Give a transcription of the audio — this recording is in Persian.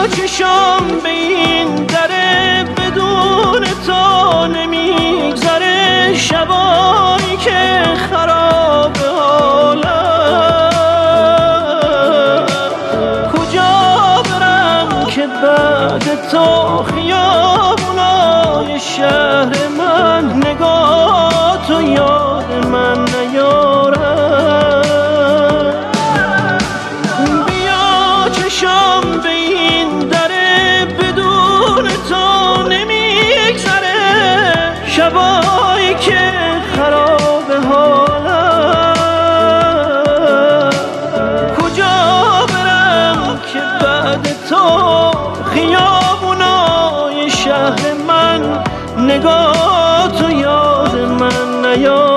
چشام به این دره بدون تو نمیگذره، شبایی که خراب حالم کجا برم که بعد تو خیابونای شهر من نگاه تو یاد من نیارم. بیا چشام به این دره بدون تو نمیگذره، شبایی که خراب حالم کجا برم که بعد تو خیابونای شهر من نگاه تو یاد من نیارم.